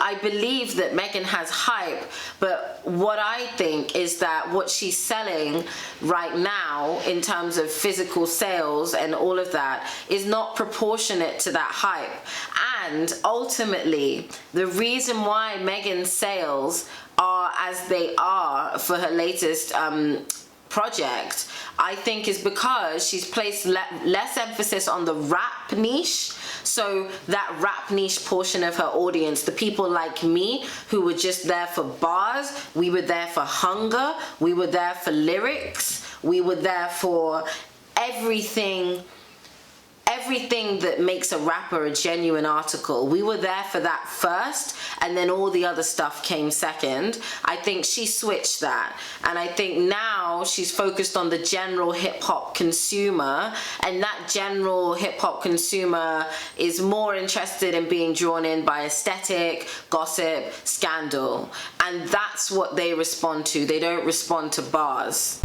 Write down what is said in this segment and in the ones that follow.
I believe that Megan has hype, but what I think is that what she's selling right now in terms of physical sales and all of that is not proportionate to that hype. And ultimately, the reason why Megan's sales are as they are for her latest project, I think, is because she's placed less emphasis on the rap niche. So that rap niche portion of her audience, the people like me who were just there for bars, we were there for hunger, we were there for lyrics, we were there for everything that makes a rapper a genuine article. We were there for that first, and then all the other stuff came second. I think she switched that, and I think now she's focused on the general hip-hop consumer, and that general hip-hop consumer is more interested in being drawn in by aesthetic, gossip, scandal, and that's what they respond to. They don't respond to bars.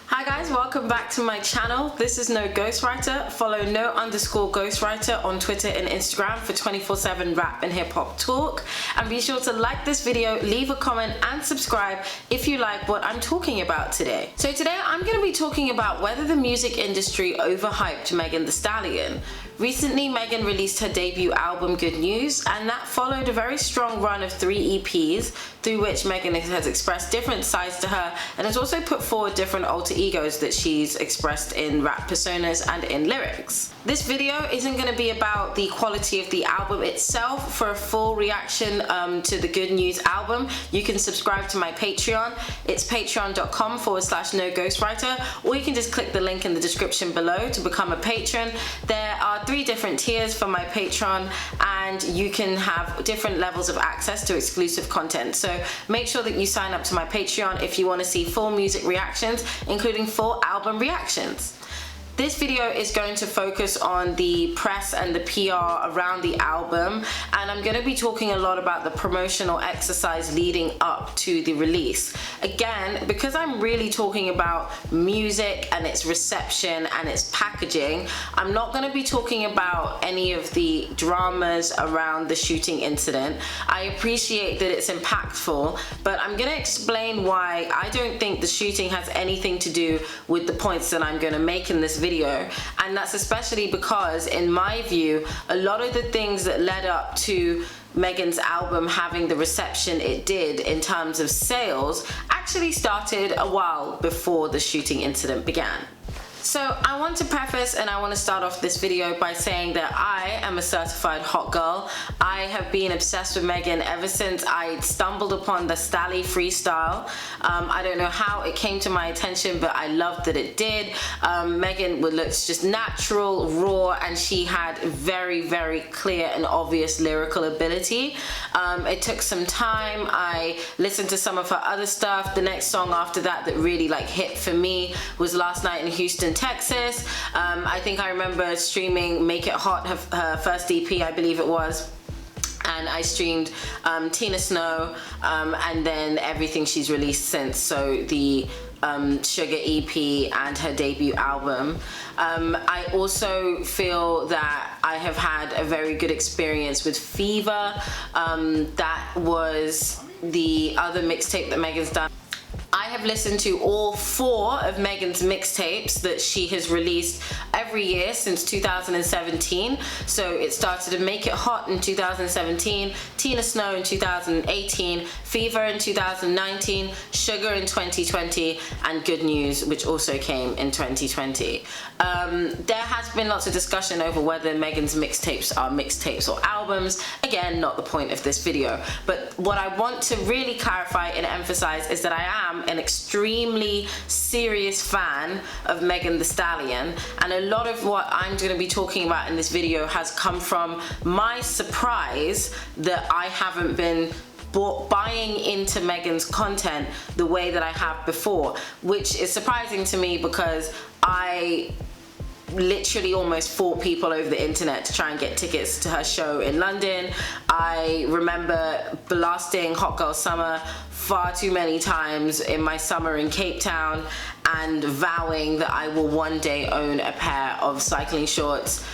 Hi guys, welcome back to my channel. This is No Ghostwriter. Follow no_ghostwriter on Twitter and Instagram for 24/7 rap and hip hop talk. And be sure to like this video, leave a comment and subscribe if you like what I'm talking about today. So today I'm going to be talking about whether the music industry overhyped Megan Thee Stallion. Recently, Megan released her debut album, Good News, and that followed a very strong run of 3 EPs through which Megan has expressed different sides to her and has also put forward different alter egos that she's expressed in rap personas and in lyrics. This video isn't going to be about the quality of the album itself. For a full reaction to the Good News album, you can subscribe to my Patreon. It's patreon.com/noghostwriter, or you can just click the link in the description below to become a patron. There are 3 different tiers for my Patreon, and you can have different levels of access to exclusive content. So make sure that you sign up to my Patreon if you want to see full music reactions, including full album reactions. This video is going to focus on the press and the PR around the album, and I'm going to be talking a lot about the promotional exercise leading up to the release. Again, because I'm really talking about music and its reception and its packaging, I'm not going to be talking about any of the dramas around the shooting incident. I appreciate that it's impactful, but I'm going to explain why I don't think the shooting has anything to do with the points that I'm going to make in this video. And that's especially because, in my view, a lot of the things that led up to Megan's album having the reception it did in terms of sales actually started a while before the shooting incident began. So I want to preface and I want to start off this video by saying that I am a certified hot girl. I have been obsessed with Megan ever since I stumbled upon the Stally freestyle. I don't know how it came to my attention, but I loved that it did. Megan looks just natural, raw, and she had very, very clear and obvious lyrical ability. It took some time. I listened to some of her other stuff. The next song after that really hit for me was Last Night in Houston, Texas. I think I remember streaming Make It Hot, her first EP, I believe it was. And I streamed Tina Snow, and then everything she's released since, so the Sugar EP and her debut album. I also feel that I have had a very good experience with Fever. That was the other mixtape that Megan's done. I have listened to all 4 of Megan's mixtapes that she has released every year since 2017. So it started to Make It Hot in 2017, Tina Snow in 2018, Fever in 2019, Sugar in 2020, and Good News, which also came in 2020. There has been lots of discussion over whether Megan's mixtapes are mixtapes or albums. Again, not the point of this video. But what I want to really clarify and emphasize is that I am an extremely serious fan of Megan Thee Stallion, and a lot of what I'm going to be talking about in this video has come from my surprise that I haven't been buying into Megan's content the way that I have before, which is surprising to me because I literally almost fought people over the internet to try and get tickets to her show in London. I remember blasting Hot Girl Summer far too many times in my summer in Cape Town and vowing that I will one day own a pair of cycling shorts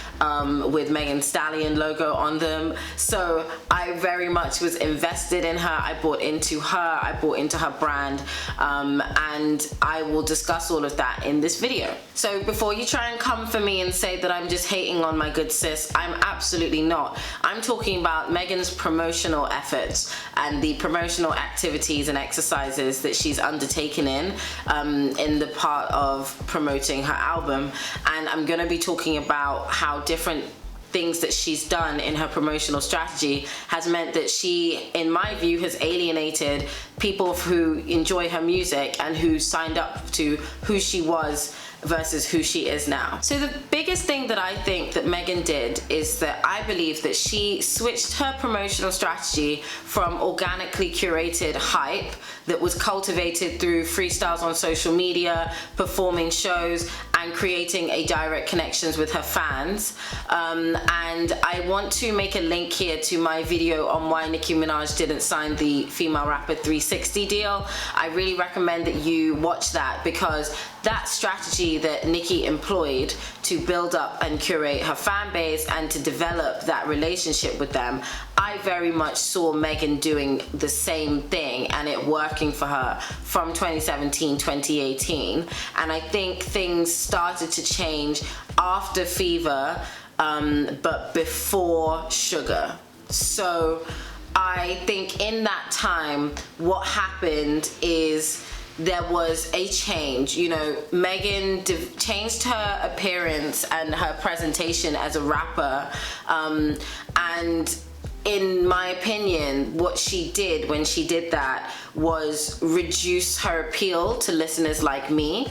with Thee Stallion logo on them. So I very much was invested in her. I bought into her. I bought into her brand, and I will discuss all of that in this video. So before you try and come for me and say that I'm just hating on my good sis, I'm absolutely not. I'm talking about Megan's promotional efforts and the promotional activities and exercises that she's undertaken in the part of promoting her album. And I'm going to be talking about how different things that she's done in her promotional strategy has meant that she, in my view, has alienated people who enjoy her music and who signed up to who she was versus who she is now. So the biggest thing that I think that Megan did is that I believe that she switched her promotional strategy from organically curated hype that was cultivated through freestyles on social media, performing shows, and creating a direct connections with her fans. And I want to make a link here to my video on why Nicki Minaj didn't sign the female rapper 360 deal. I really recommend that you watch that, because that strategy that Nicki employed to build up and curate her fan base and to develop that relationship with them, I very much saw Megan doing the same thing and it working for her from 2017, 2018. And I think things started to change after Fever, but before Sugar. So I think in that time, what happened is there was a change. You know, Megan changed her appearance and her presentation as a rapper, and in my opinion, what she did when she did that was reduce her appeal to listeners like me,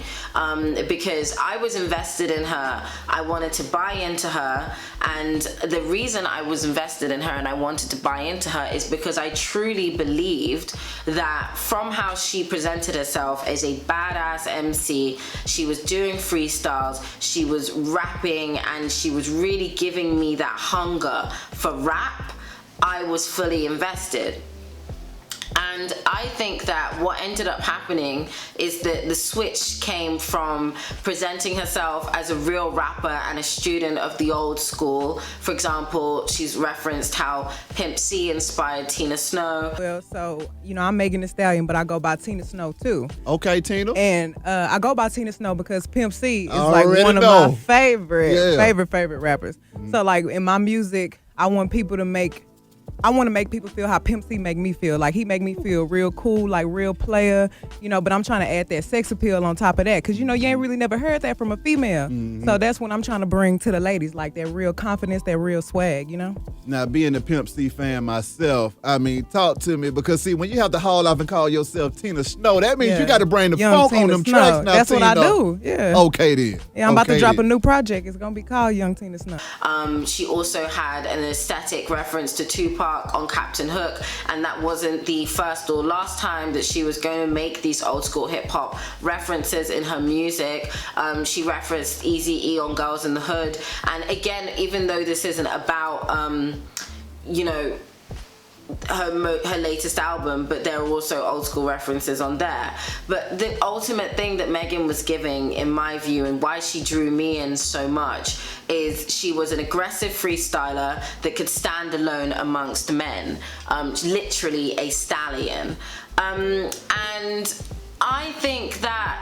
because I was invested in her. I wanted to buy into her, and the reason I was invested in her and I wanted to buy into her is because I truly believed that from how she presented herself as a badass MC, she was doing freestyles, she was rapping, and she was really giving me that hunger for rap. I was fully invested. And I think that what ended up happening is that the switch came from presenting herself as a real rapper and a student of the old school. For example, she's referenced how Pimp C inspired Tina Snow. Well, so, you know, I'm Megan Thee Stallion, but I go by Tina Snow too. Okay, Tina. And I go by Tina Snow because Pimp C is like one of my favorite rappers. So like in my music, I want to make people feel how Pimp C make me feel. Like, he make me feel real cool, like real player, you know, but I'm trying to add that sex appeal on top of that, because, you know, you ain't really never heard that from a female. So that's what I'm trying to bring to the ladies, like that real confidence, that real swag, you know? Now, being a Pimp C fan myself, I mean, talk to me, because, see, when you have to haul off and call yourself Tina Snow, that means you got to bring the Young funk Tina on them Snow. tracks now. That's Tina. what I do, yeah. Okay, then. Yeah, I'm about to drop a new project. It's going to be called Young Tina Snow. She also had an aesthetic reference to Tupac on Captain Hook, and that wasn't the first or last time that she was going to make these old school hip hop references in her music. She referenced Eazy-E on Girls in the Hood, and again, even though this isn't about you know, her latest album, but there are also old school references on there. But the ultimate thing that Megan was giving, in my view, and why she drew me in so much, is she was an aggressive freestyler that could stand alone amongst men, literally a stallion. And I think that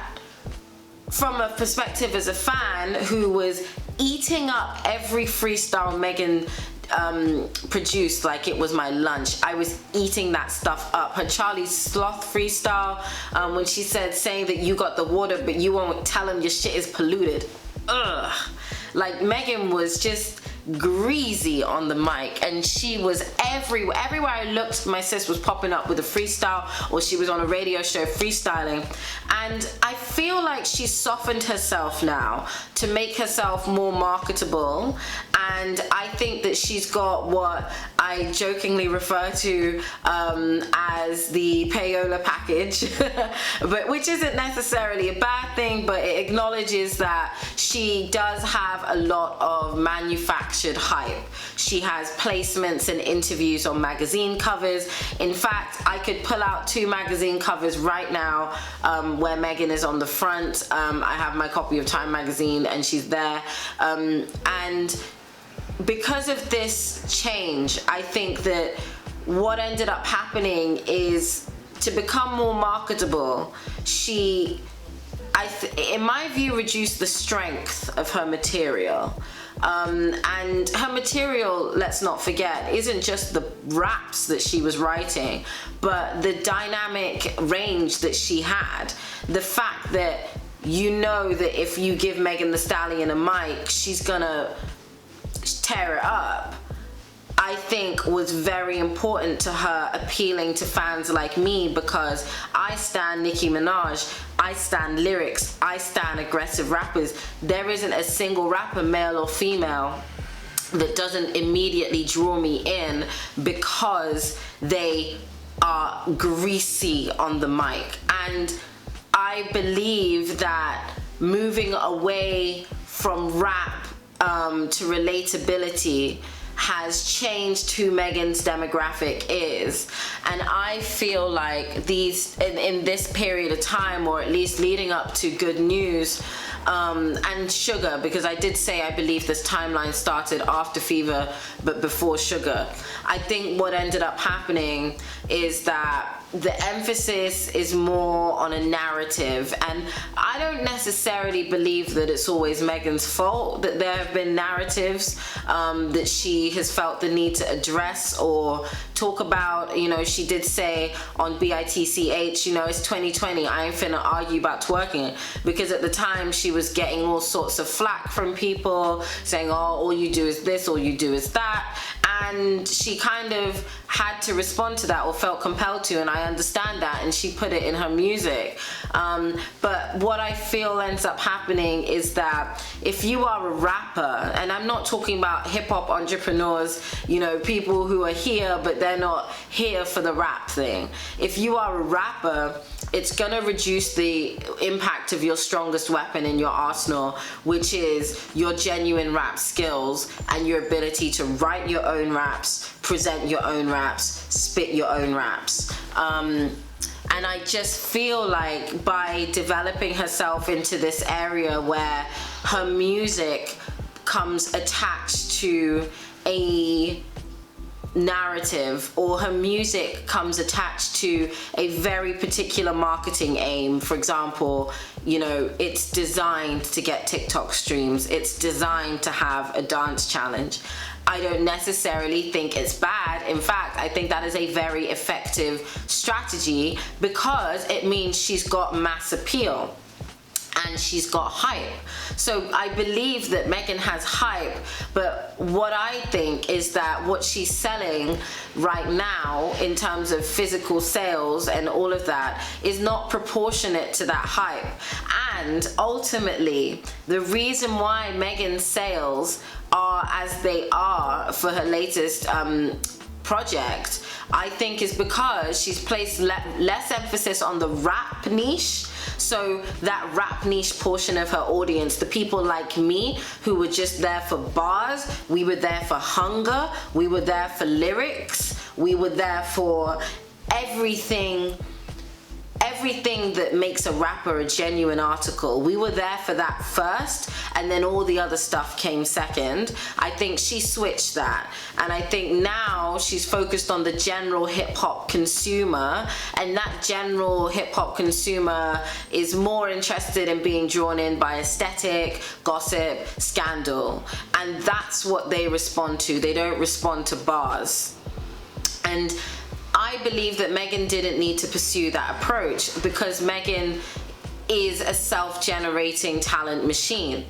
from a perspective as a fan who was eating up every freestyle Megan produced like it was my lunch, I was eating that stuff up. Her Charlie Sloth freestyle, when she said, saying that you got the water but you won't tell him your shit is polluted. Ugh. Like, Megan was just greasy on the mic, and she was everywhere. Everywhere I looked, my sis was popping up with a freestyle, or she was on a radio show freestyling. And I feel like she's softened herself now to make herself more marketable, and I think that she's got what I jokingly refer to as the payola package, but which isn't necessarily a bad thing, but it acknowledges that she does have a lot of manufactured hype. She has placements and interviews on magazine covers. In fact, I could pull out 2 magazine covers right now where Megan is on the front. I have my copy of Time magazine and she's there. And because of this change, I think that what ended up happening is to become more marketable, she, in my view, reduced the strength of her material. And her material, let's not forget, isn't just the raps that she was writing, but the dynamic range that she had. The fact that you know that if you give Megan Thee Stallion a mic, she's gonna tear it up, I think was very important to her, appealing to fans like me, because I stan Nicki Minaj, I stan lyrics, I stan aggressive rappers. There isn't a single rapper, male or female, that doesn't immediately draw me in because they are greasy on the mic. And I believe that moving away from rap to relatability has changed who Megan's demographic is. And I feel like these, in this period of time, or at least leading up to Good News and Sugar, because I did say I believe this timeline started after Fever but before Sugar, I think what ended up happening is that the emphasis is more on a narrative, and I don't necessarily believe that it's always Megan's fault that there have been narratives that she has felt the need to address or talk about. You know, she did say on BITCH, you know, it's 2020, I ain't finna argue about twerking, because at the time she was getting all sorts of flack from people saying, oh, all you do is this, all you do is that, and she kind of had to respond to that, or felt compelled to, and I understand that, and she put it in her music. But what I feel ends up happening is that if you are a rapper, and I'm not talking about hip-hop entrepreneurs, you know, people who are here but they're not here for the rap thing. If you are a rapper, it's gonna reduce the impact of your strongest weapon in your arsenal, which is your genuine rap skills and your ability to write your own raps, present your own raps, spit your own raps. And I just feel like by developing herself into this area where her music comes attached to a narrative, or her music comes attached to a very particular marketing aim. For example, you know, it's designed to get TikTok streams, it's designed to have a dance challenge. I don't necessarily think it's bad. In fact, I think that is a very effective strategy, because it means she's got mass appeal and she's got hype. So I believe that Megan has hype, but what I think is that what she's selling right now in terms of physical sales and all of that is not proportionate to that hype. And ultimately, the reason why Megan's sales are as they are for her latest project, I think, is because she's placed less emphasis on the rap niche. So that rap niche portion of her audience, the people like me who were just there for bars, we were there for hunger, we were there for lyrics, we were there for everything that makes a rapper a genuine article. We were there for that first, and then all the other stuff came second. I think she switched that, and I think now she's focused on the general hip-hop consumer, and that general hip-hop consumer is more interested in being drawn in by aesthetic, gossip, scandal, and that's what they respond to. They don't respond to bars. And I believe that Megan didn't need to pursue that approach, because Megan is a self-generating talent machine.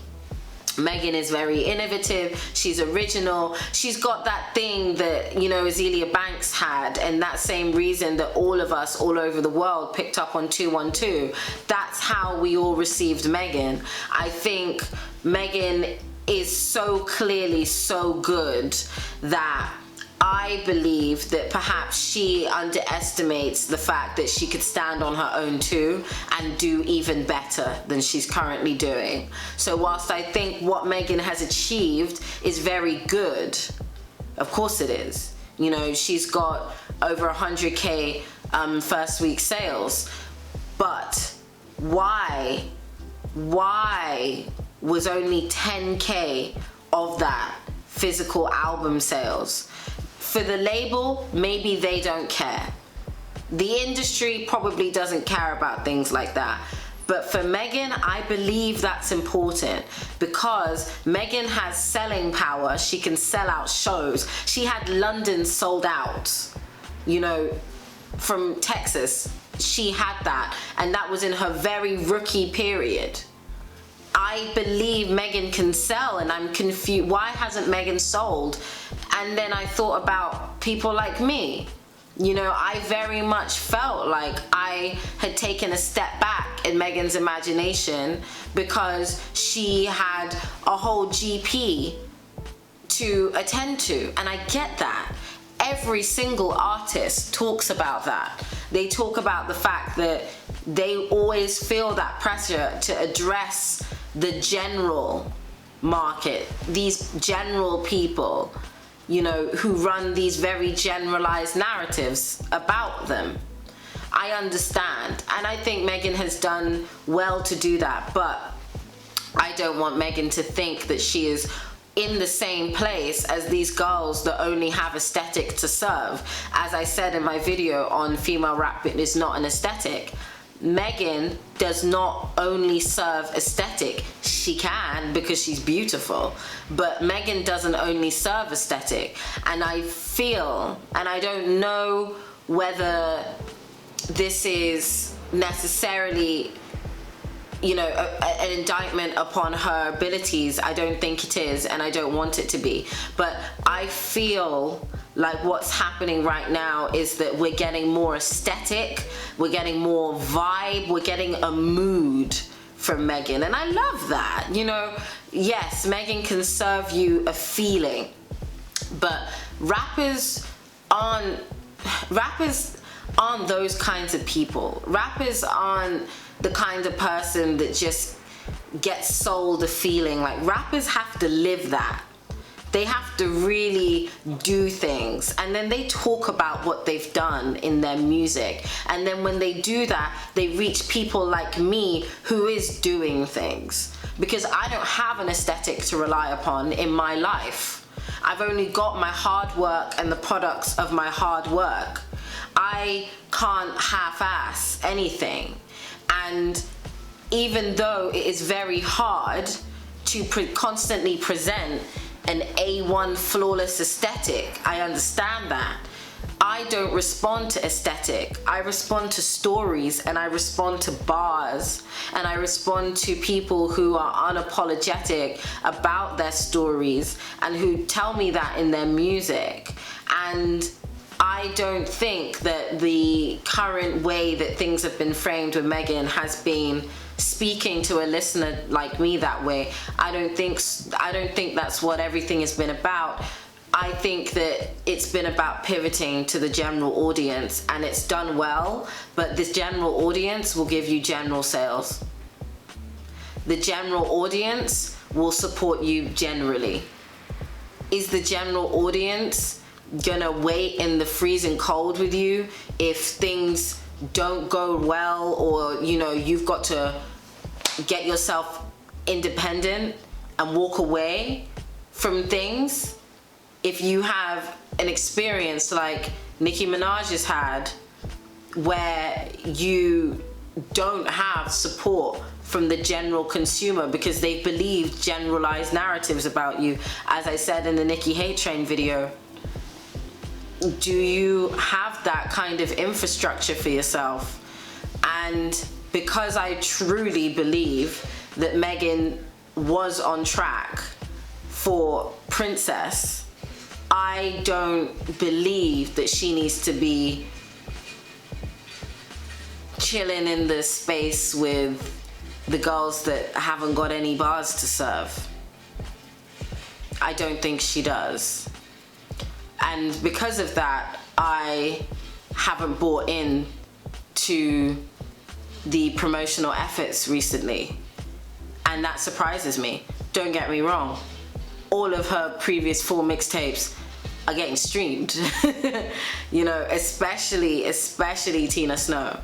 Megan is very innovative, she's original, she's got that thing that, you know, Azealia Banks had, and that same reason that all of us all over the world picked up on 212. That's how we all received Megan. I think Megan is so clearly so good that I believe that perhaps she underestimates the fact that she could stand on her own too and do even better than she's currently doing. So whilst I think what Megan has achieved is very good, of course it is. You know, she's got over 100K first week sales, but why was only 10K of that physical album sales. For the label, maybe they don't care. The industry probably doesn't care about things like that. But for Megan, I believe that's important because Megan has selling power. She can sell out shows. She had London sold out, you know, from Texas. She had that, and that was in her very rookie period. I believe Megan can sell, and I'm confused. Why hasn't Megan sold? And then I thought about people like me. You know, I very much felt like I had taken a step back in Megan's imagination because she had a whole GP to attend to. And I get that. Every single artist talks about that. They talk about the fact that they always feel that pressure to address the general market, these general people, you know, who run these very generalized narratives about them. I understand, and I think Megan has done well to do that, but I don't want Megan to think that she is in the same place as these girls that only have aesthetic to serve. As I said in my video on female rap is not an aesthetic, Megan does not only serve aesthetic. She can because she's beautiful, but Megan doesn't only serve aesthetic. And I feel, and I don't know whether this is necessarily, you know, an indictment upon her abilities. I don't think it is, and I don't want it to be. But I feel like what's happening right now is that we're getting more aesthetic, we're getting more vibe, we're getting a mood from Megan, and I love that. You know, yes, Megan can serve you a feeling, but rappers aren't those kinds of people. Rappers aren't the kind of person that just gets sold a feeling. Like, rappers have to live that. They have to really do things, and then they talk about what they've done in their music, and then when they do that, they reach people like me who is doing things, because I don't have an aesthetic to rely upon in my life. I've only got my hard work and the products of my hard work. I can't half-ass anything, and even though it is very hard to constantly present an A1 flawless aesthetic, I understand that. I don't respond to aesthetic. I respond to stories, and I respond to bars, and I respond to people who are unapologetic about their stories and who tell me that in their music. And I don't think that the current way that things have been framed with Megan has been speaking to a listener like me that way. I don't think that's what everything has been about. I think that it's been about pivoting to the general audience, and it's done well, but this general audience will give you general sales. The general audience will support you generally. Is the general audience gonna wait in the freezing cold with you if things don't go well, or, you know, you've got to get yourself independent and walk away from things? If you have an experience like Nicki Minaj has had, where you don't have support from the general consumer because they believe generalized narratives about you, as I said in the Nicki Hate Train video, do you have that kind of infrastructure for yourself? And because I truly believe that Megan was on track for Princess, I don't believe that she needs to be chilling in the space with the girls that haven't got any bars to serve. I don't think she does. And because of that, I haven't bought in to the promotional efforts recently. And that surprises me. Don't get me wrong. All of her previous 4 mixtapes are getting streamed. You know, especially Tina Snow.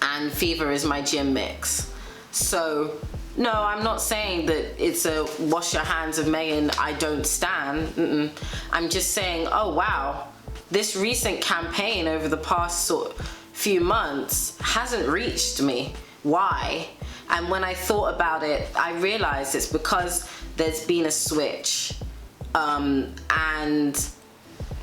And Fever is my gym mix. So No, I'm not saying that it's a wash your hands of Megan, I don't stan. I'm just saying, oh wow, this recent campaign over the past few months hasn't reached me. Why? And when I thought about it, I realized it's because there's been a switch. And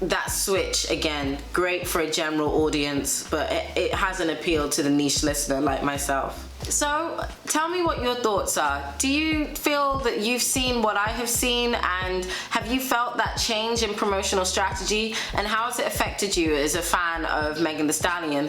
that switch, again, great for a general audience, but it hasn't appealed to the niche listener like myself. So tell me what your thoughts are. Do you feel that you've seen what I have seen, and have you felt that change in promotional strategy, and how has it affected you as a fan of Megan Thee Stallion?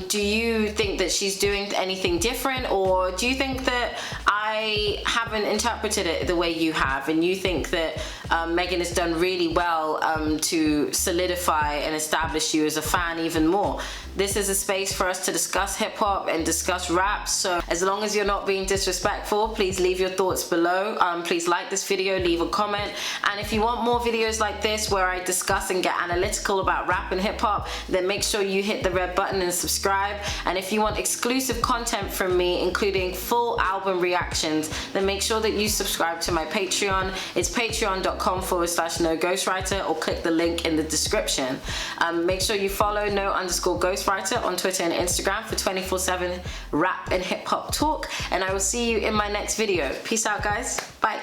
Do you think that she's doing anything different, or do you think that I haven't interpreted it the way you have, and you think that Megan has done really well to solidify and establish you as a fan even more? This is a space for us to discuss hip-hop and discuss rap, so as long as you're not being disrespectful, please leave your thoughts below. Please like this video, leave a comment, and if you want more videos like this where I discuss and get analytical about rap and hip-hop, then make sure you hit the red button and subscribe. And if you want exclusive content from me, including full album reactions, then make sure that you subscribe to my Patreon. It's patreon.com/NoGhostwriter, or click the link in the description. Make sure you follow no_ghostwriter on Twitter and Instagram for 24/7 rap and hip hop talk, and I will see you in my next video. Peace out, guys. Bye.